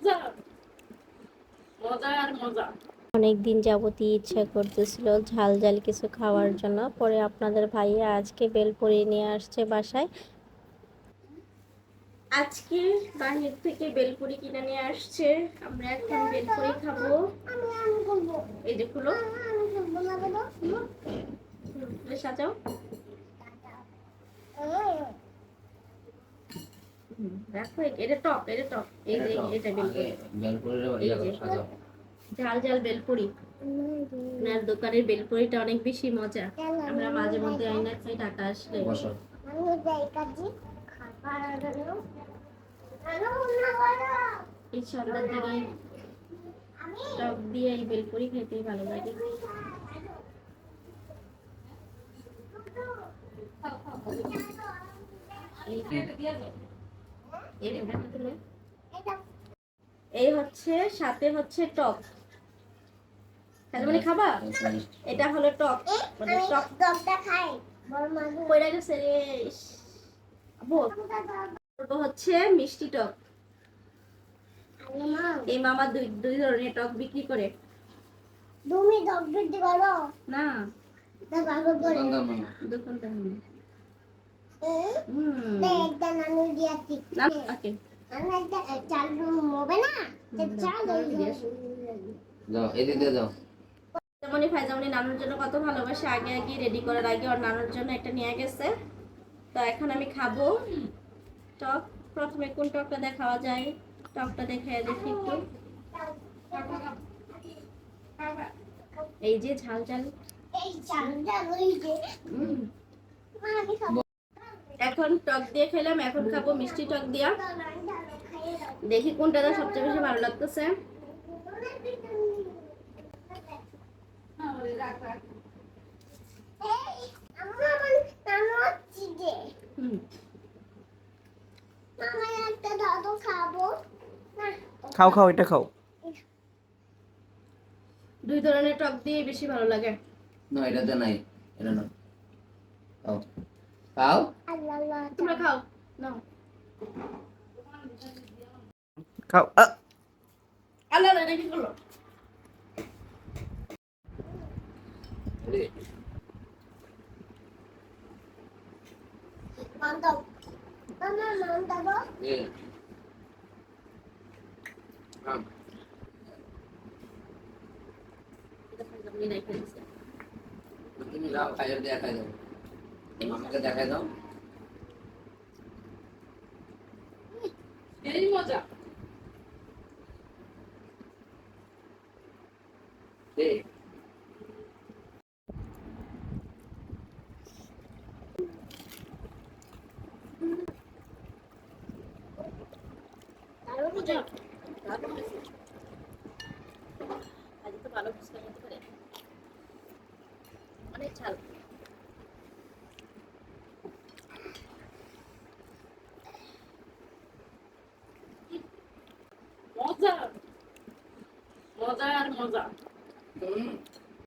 মজা মজা আর মজা। অনেক দিন যাবতই ইচ্ছা করতেছিল ঝাল ঝাল কিছু খাওয়ার জন্য। পরে আপনাদের ভাইয়া আজকে বেলপুরি নিয়ে আসছে বাসায়। আজকে বাহির থেকে বেলপুরি কিনে নিয়ে আসছে। আমরা এখন বেলপুরি খাবো। এই যে খুলো, সাজাও। রাখো, এটা টক, এটা টক। এই যে এটা বেলপুরি, ঝাল ঝাল বেলপুরি। আপনার দোকানের বেলপুরিটা অনেক বেশি মজা। আমরা মাঝে মধ্যে আইনা খাই ঢাকা আসলে। এই সন্ধ্যার দিকে টক দিয়ে এই বেলপুরি খেতে ভালো লাগে। এই হচ্ছে সাথে হচ্ছে টক। মানে খাবা, এটা হলো টক। মানে টক টকটা খাই কইরা গেছে রে। আপু হচ্ছে মিষ্টি টক। এই মামা দুই দুই ধরনের টক বিক্রি করে। তুমি টক বিক্রি করো না? দোকানদার না। একটা নানু দিয়াছি না। ওকে, আমি একটা চাল মোবে না, চাল দাও, এদিকে দাও। যেমনই ফাইজামনি নানুর জন্য কত ভালোবাসে, আগে আগে রেডি করার আগে ওর নানুর জন্য একটা নিয়ে গেছে। তো এখন আমি খাবো টক। প্রথমে কোন টকটা দেখাওয়া যায়, টকটা দেখে দেখি একটু। এই যে ঝাল ঝাল, এই ঝাল ঝাল, ওই যে এখন টক দিয়ে খেলাম, এখন খাবো মিষ্টি টক দিয়া। দেখি কোনটা সবচেয়ে বেশি ভালো লাগতেছে। খাও খাও, এটা খাও। দুই ধরনের টক দিয়ে বেশি ভালো লাগে। না, এটাতে নাই, এটা না। খাও খাও, তোমরা খাও, নাও। খাও। আল্লাহ এটা কি করলো? তুমি যাও, খাইয়ে দেখাই দাও, মামাকে দেখাই দাও। এই মজা এই অনেক ঝাল। মজা মজা আর মজা।